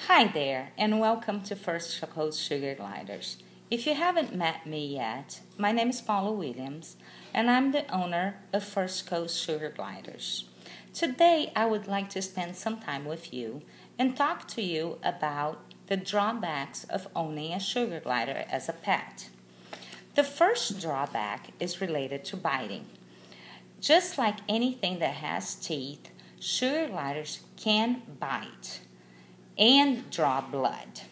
Hi there, and welcome to First Coast Sugar Gliders. If you haven't met me yet, my name is Paula Williams, and I'm the owner of First Coast Sugar Gliders. Today, I would like to spend some time with you and talk to you about the drawbacks of owning a sugar glider as a pet. The first drawback is related to biting. Just like anything that has teeth, sugar gliders can bite and draw blood.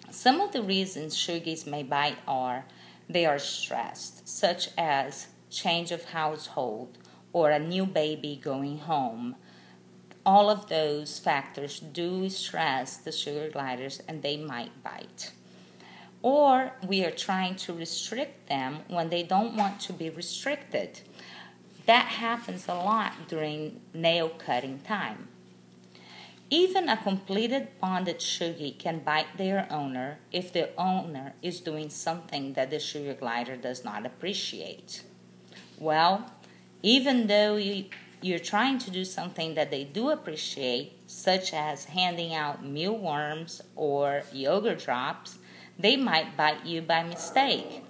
Some of the reasons sugies may bite are they are stressed, such as change of household or a new baby going home. All of those factors do stress the sugar gliders and they might bite. Or we are trying to restrict them when they don't want to be restricted. That happens a lot during nail cutting time. Even a completed bonded sugie can bite their owner if the owner is doing something that the sugar glider does not appreciate. Well, even though you're trying to do something that they do appreciate, such as handing out mealworms or yogurt drops, they might bite you by mistake.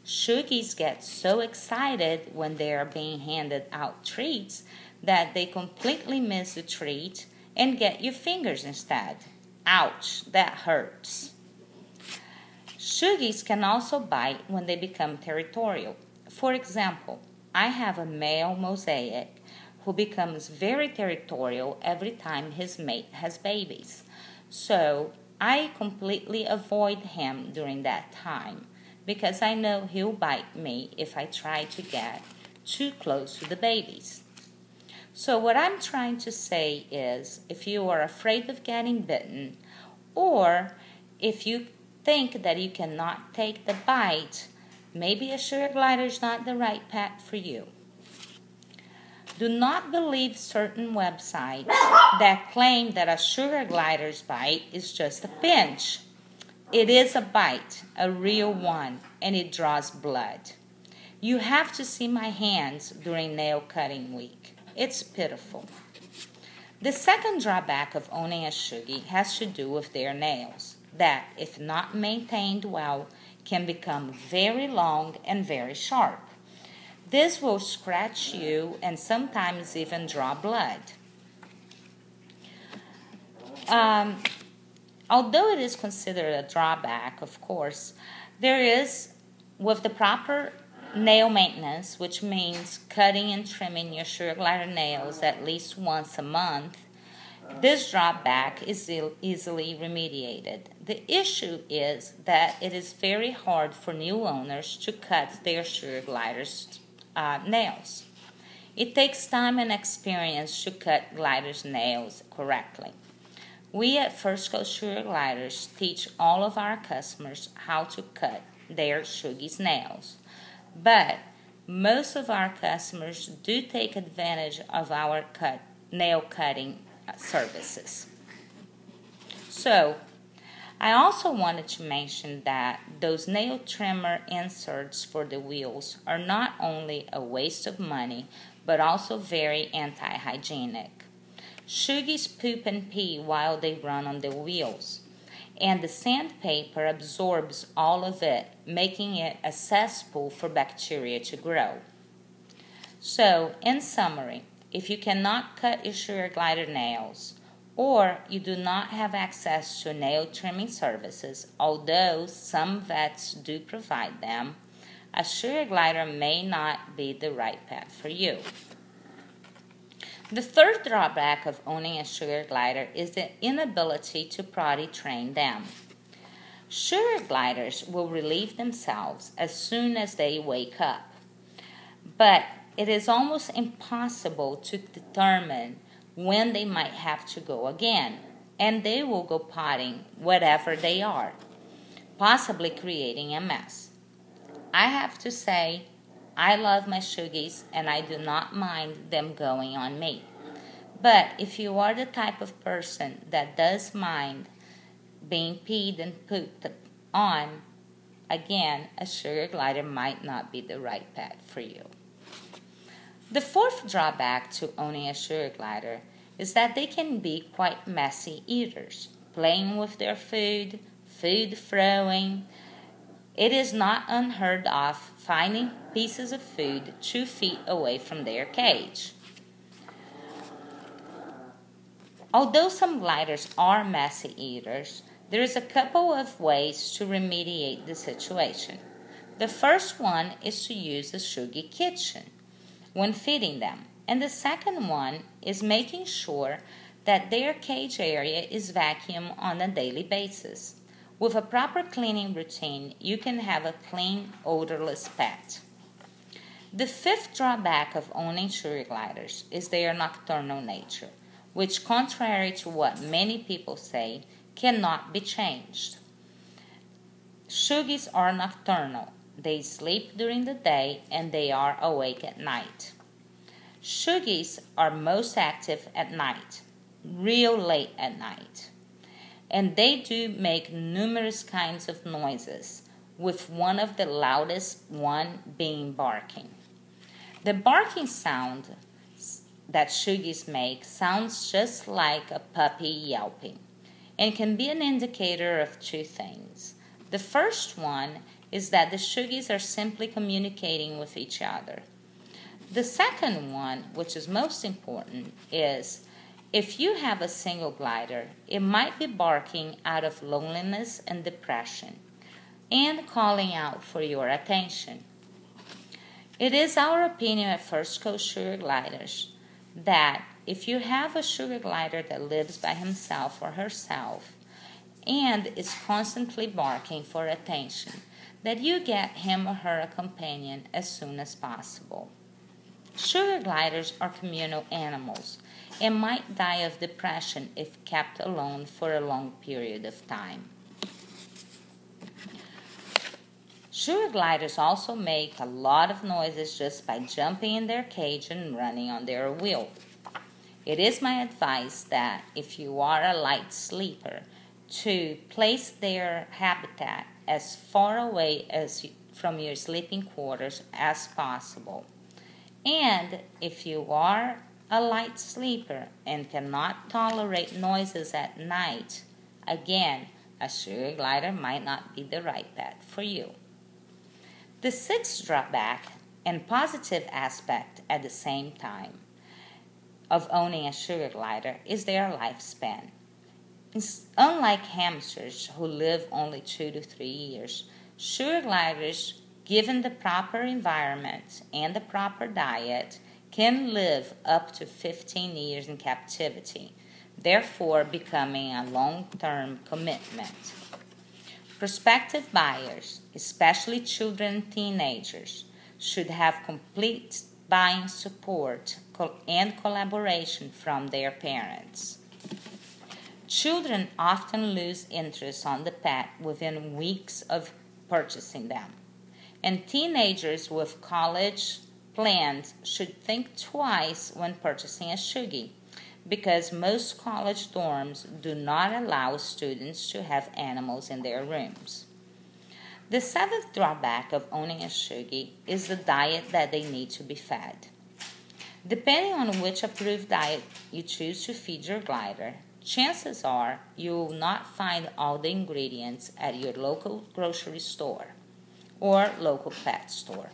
Sugies get so excited when they are being handed out treats that they completely miss the treat and get your fingers instead. Ouch, that hurts. Sugies can also bite when they become territorial. For example, I have a male mosaic who becomes very territorial every time his mate has babies. So I completely avoid him during that time because I know he'll bite me if I try to get too close to the babies. So what I'm trying to say is, if you are afraid of getting bitten, or if you think that you cannot take the bite, maybe a sugar glider is not the right pet for you. Do not believe certain websites that claim that a sugar glider's bite is just a pinch. It is a bite, a real one, and it draws blood. You have to see my hands during nail cutting week. It's pitiful. The second drawback of owning a sugie has to do with their nails, that, if not maintained well, can become very long and very sharp. This will scratch you and sometimes even draw blood. Although it is considered a drawback, of course, there is, with the proper nail maintenance, which means cutting and trimming your sugar glider nails at least once a month, this drawback is easily remediated. The issue is that it is very hard for new owners to cut their sugar gliders' nails. It takes time and experience to cut gliders' nails correctly. We at First Coast Sugar Gliders teach all of our customers how to cut their sugie's nails. But most of our customers do take advantage of our nail cutting services. So, I also wanted to mention that those nail trimmer inserts for the wheels are not only a waste of money, but also very anti-hygienic. Sugies poop and pee while they run on the wheels, and the sandpaper absorbs all of it, making it a cesspool for bacteria to grow. So, in summary, if you cannot cut your sugar glider nails, or you do not have access to nail trimming services, although some vets do provide them, a sugar glider may not be the right pet for you. The third drawback of owning a sugar glider is the inability to potty train them. Sugar gliders will relieve themselves as soon as they wake up, but it is almost impossible to determine when they might have to go again, and they will go potting whatever they are, possibly creating a mess. I have to say, I love my sugies and I do not mind them going on me. But if you are the type of person that does mind being peed and pooped on, again, a sugar glider might not be the right pet for you. The fourth drawback to owning a sugar glider is that they can be quite messy eaters. playing with their food, food throwing. It is not unheard of finding pieces of food 2 feet away from their cage. Although some gliders are messy eaters, there is a couple of ways to remediate the situation. The first one is to use the Shuggie kitchen when feeding them, and the second one is making sure that their cage area is vacuumed on a daily basis. With a proper cleaning routine, you can have a clean, odorless pet. The fifth drawback of owning sugar gliders is their nocturnal nature, which, contrary to what many people say, cannot be changed. Shuggies are nocturnal. They sleep during the day and they are awake at night. Shuggies are most active at night, real late at night. And they do make numerous kinds of noises, with one of the loudest one being barking. The barking sound that Shuggies make sounds just like a puppy yelping and can be an indicator of 2 things. The first one is that the Shuggies are simply communicating with each other. The second one, which is most important, is if you have a single glider, it might be barking out of loneliness and depression and calling out for your attention. It is our opinion at First Coast Sugar Gliders that if you have a sugar glider that lives by himself or herself and is constantly barking for attention, that you get him or her a companion as soon as possible. Sugar gliders are communal animals and might die of depression if kept alone for a long period of time. Sugar gliders also make a lot of noises just by jumping in their cage and running on their wheel. It is my advice that if you are a light sleeper, to place their habitat as far away from your sleeping quarters as possible. And if you are a light sleeper and cannot tolerate noises at night, again, a sugar glider might not be the right pet for you. The sixth drawback and positive aspect at the same time of owning a sugar glider is their lifespan. Unlike hamsters who live only 2 to 3 years, sugar gliders, given the proper environment and the proper diet, can live up to 15 years in captivity, therefore becoming a long-term commitment. Prospective buyers, especially children and teenagers, should have complete buying support and collaboration from their parents. Children often lose interest on the pet within weeks of purchasing them, and teenagers with college plans should think twice when purchasing a Shuggie, because most college dorms do not allow students to have animals in their rooms. The seventh drawback of owning a Shuggie is the diet that they need to be fed. Depending on which approved diet you choose to feed your glider, chances are you will not find all the ingredients at your local grocery store or local pet store.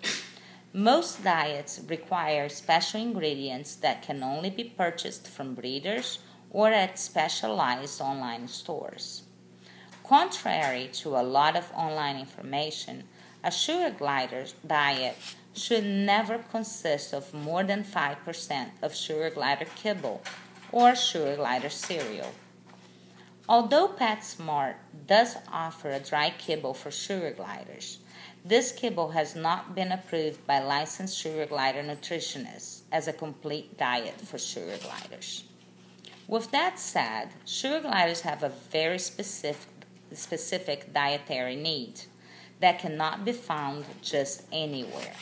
Most diets require special ingredients that can only be purchased from breeders or at specialized online stores. Contrary to a lot of online information, a sugar glider diet should never consist of more than 5% of sugar glider kibble or sugar glider cereal. Although PetSmart does offer a dry kibble for sugar gliders, this kibble has not been approved by licensed sugar glider nutritionists as a complete diet for sugar gliders. With that said, sugar gliders have a very specific dietary need that cannot be found just anywhere.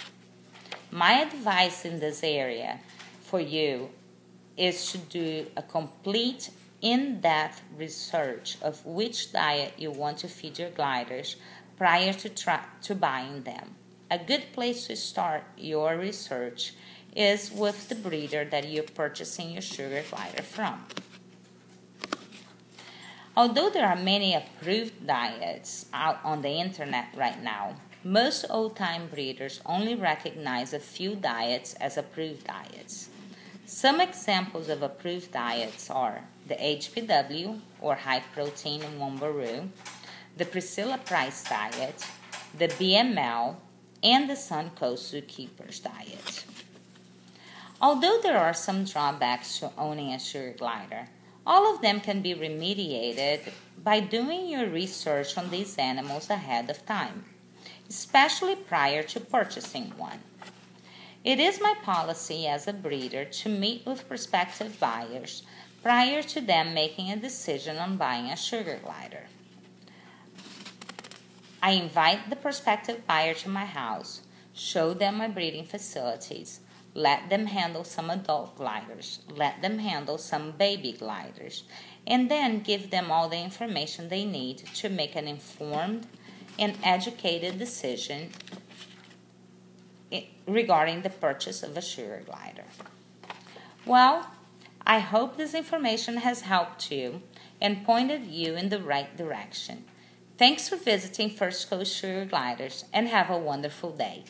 My advice in this area for you is to do a complete in-depth research of which diet you want to feed your gliders prior to buying them. A good place to start your research is with the breeder that you're purchasing your sugar glider from. Although there are many approved diets out on the internet right now, most old-time breeders only recognize a few diets as approved diets. Some examples of approved diets are the HPW, or high protein in Wombaroo, the Priscilla Price diet, the BML, and the Suncoast Zookeepers diet. Although there are some drawbacks to owning a sugar glider, all of them can be remediated by doing your research on these animals ahead of time, especially prior to purchasing one. It is my policy as a breeder to meet with prospective buyers prior to them making a decision on buying a sugar glider. I invite the prospective buyer to my house, show them my breeding facilities, let them handle some adult gliders, let them handle some baby gliders, and then give them all the information they need to make an informed and educated decision regarding the purchase of a sugar glider. Well, I hope this information has helped you and pointed you in the right direction. Thanks for visiting First Coast Sugar Gliders, and have a wonderful day.